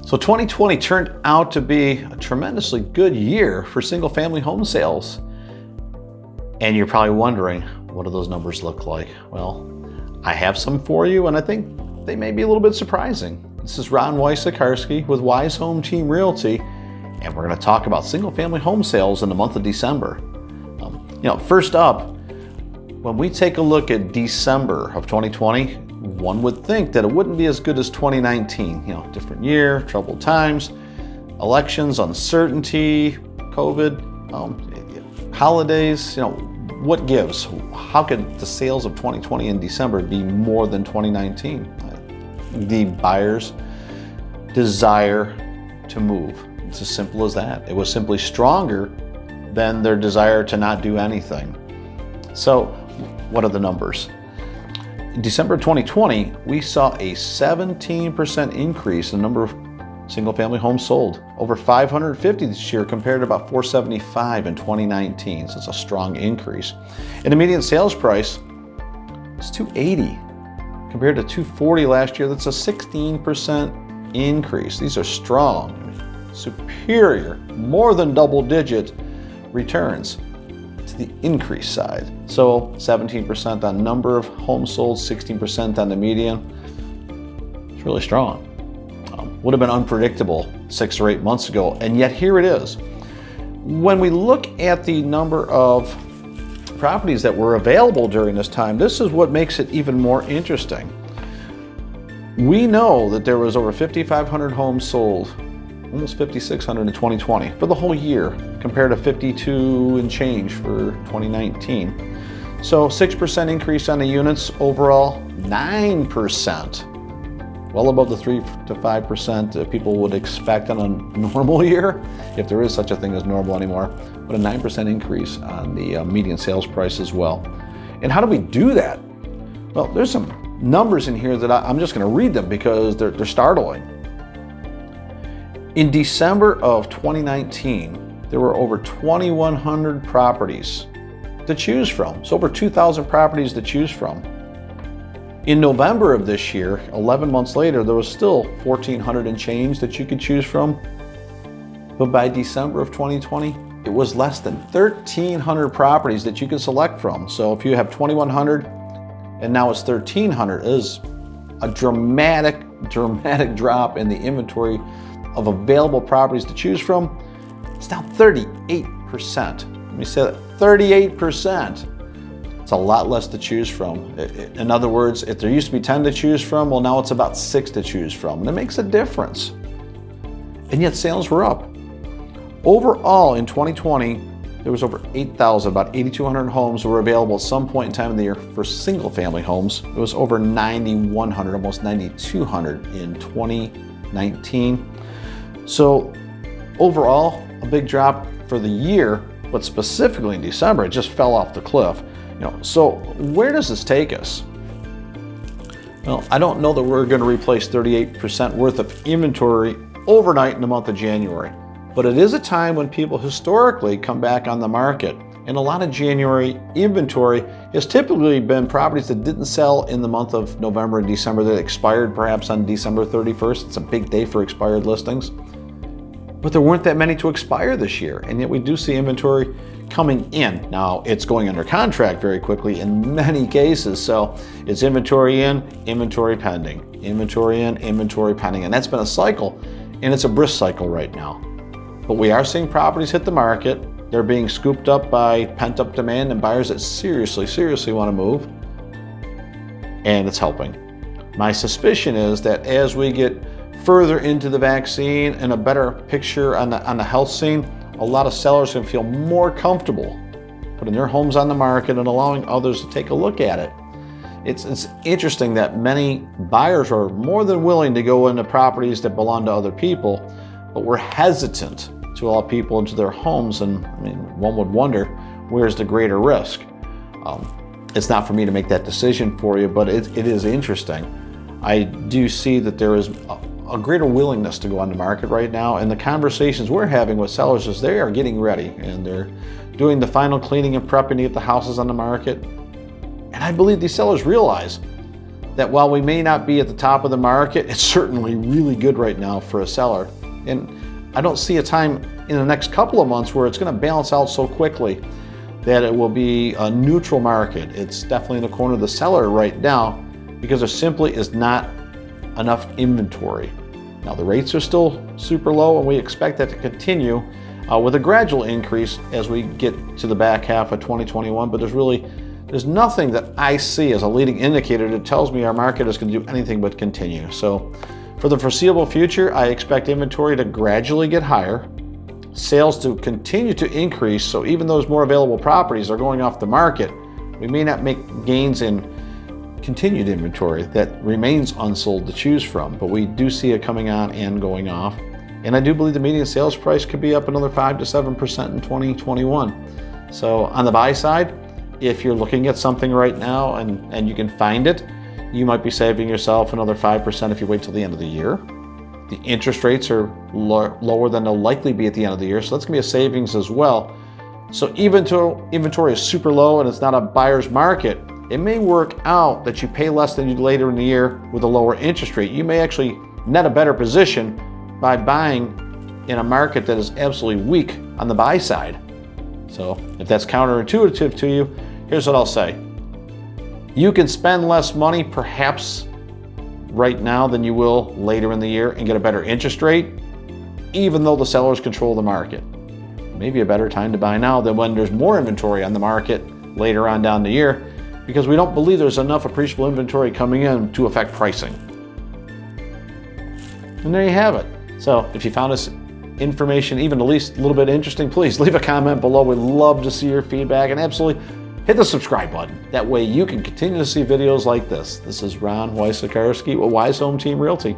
So 2020 turned out to be a tremendously good year for single-family home sales. And you're probably wondering, what do those numbers look like? Well, I have some for you, and I think they may be a little bit surprising. This is Ron Wysocarski with Wise Home Team Realty, and we're going to talk about single-family home sales in the month of December. First up, when we take a look at December of 2020, one would think that it wouldn't be as good as 2019. Different year, troubled times, elections, uncertainty, COVID, holidays. What gives? How could the sales of 2020 in December be more than 2019? The buyers' desire to move. It's as simple as that. It was simply stronger than their desire to not do anything. So, what are the numbers? In December 2020, we saw a 17% increase in the number of single-family homes sold. Over 550 this year compared to about 475 in 2019. So it's a strong increase. And the median sales price is $280 compared to $240 last year. That's a 16% increase. These are strong, superior, more than double-digit returns to the increase side. So 17% on number of homes sold, 16% on the median. It's really strong. Would have been unpredictable 6 or 8 months ago, and yet here it is. When we look at the number of properties that were available during this time, this is what makes it even more interesting. We know that there was over 5,500 homes sold, almost 5,600 in 2020 for the whole year, compared to 52 and change for 2019. So 6% increase on the units overall, 9%. Well above the 3 to 5% that people would expect on a normal year, if there is such a thing as normal anymore, but a 9% increase on the median sales price as well. And how do we do that? Well, there's some numbers in here that I'm just going to read them because they're startling. In December of 2019, there were over 2,100 properties to choose from. So over 2,000 properties to choose from. In November of this year, 11 months later, there was still 1,400 and change that you could choose from. But by December of 2020, it was less than 1,300 properties that you could select from. So if you have 2,100 and now it's 1,300, it is a dramatic drop in the inventory of available properties to choose from. It's down 38%. Let me say that, 38%. It's a lot less to choose from. In other words, if there used to be 10 to choose from, well, now it's about 6 to choose from. And it makes a difference. And yet sales were up. Overall, in 2020, there was over 8,000, about 8,200 homes were available at some point in time of the year for single-family homes. It was over 9,100, almost 9,200 in 2019. So overall, a big drop for the year, but specifically in December, it just fell off the cliff. So where does this take us? Well, I don't know that we're going to replace 38% worth of inventory overnight in the month of January, but it is a time when people historically come back on the market. And a lot of January inventory has typically been properties that didn't sell in the month of November and December that expired perhaps on December 31st. It's a big day for expired listings. But there weren't that many to expire this year, and yet we do see inventory coming in. Now, it's going under contract very quickly in many cases, so it's inventory in, inventory pending, inventory in, inventory pending, and that's been a cycle, and it's a brisk cycle right now. But we are seeing properties hit the market. They're being scooped up by pent-up demand and buyers that seriously want to move, and it's helping. My suspicion is that as we get further into the vaccine and a better picture on the health scene, a lot of sellers can feel more comfortable putting their homes on the market and allowing others to take a look at it. It's interesting that many buyers are more than willing to go into properties that belong to other people, but we're hesitant to allow people into their homes, and one would wonder, where's the greater risk? It's not for me to make that decision for you, but it is interesting. I do see that there is a greater willingness to go on the market right now, and the conversations we're having with sellers is they are getting ready and they're doing the final cleaning and prepping to get the houses on the market. And I believe these sellers realize that while we may not be at the top of the market, it's certainly really good right now for a seller. And I don't see a time in the next couple of months where it's going to balance out so quickly that it will be a neutral market. It's definitely in the corner of the seller right now because there simply is not enough inventory. Now the rates are still super low and we expect that to continue with a gradual increase as we get to the back half of 2021, but there's nothing that I see as a leading indicator that tells me our market is going to do anything but continue. So for the foreseeable future, I expect inventory to gradually get higher, sales to continue to increase, so even those more available properties are going off the market, we may not make gains in continued inventory that remains unsold to choose from, but we do see it coming on and going off. And I do believe the median sales price could be up another 5 to 7% in 2021. So on the buy side, if you're looking at something right now and you can find it, you might be saving yourself another 5% if you wait till the end of the year. The interest rates are lower than they'll likely be at the end of the year, so that's gonna be a savings as well. So even though inventory is super low and it's not a buyer's market, it may work out that you pay less than you do later in the year with a lower interest rate. You may actually net a better position by buying in a market that is absolutely weak on the buy side. So if that's counterintuitive to you, here's what I'll say. You can spend less money perhaps right now than you will later in the year and get a better interest rate, even though the sellers control the market. Maybe a better time to buy now than when there's more inventory on the market later on down the year, because we don't believe there's enough appreciable inventory coming in to affect pricing. And there you have it. So if you found this information even at least a little bit interesting, please leave a comment below. We'd love to see your feedback, and absolutely hit the subscribe button. That way you can continue to see videos like this. This is Ron Wysocarski with Wise Home Team Realty.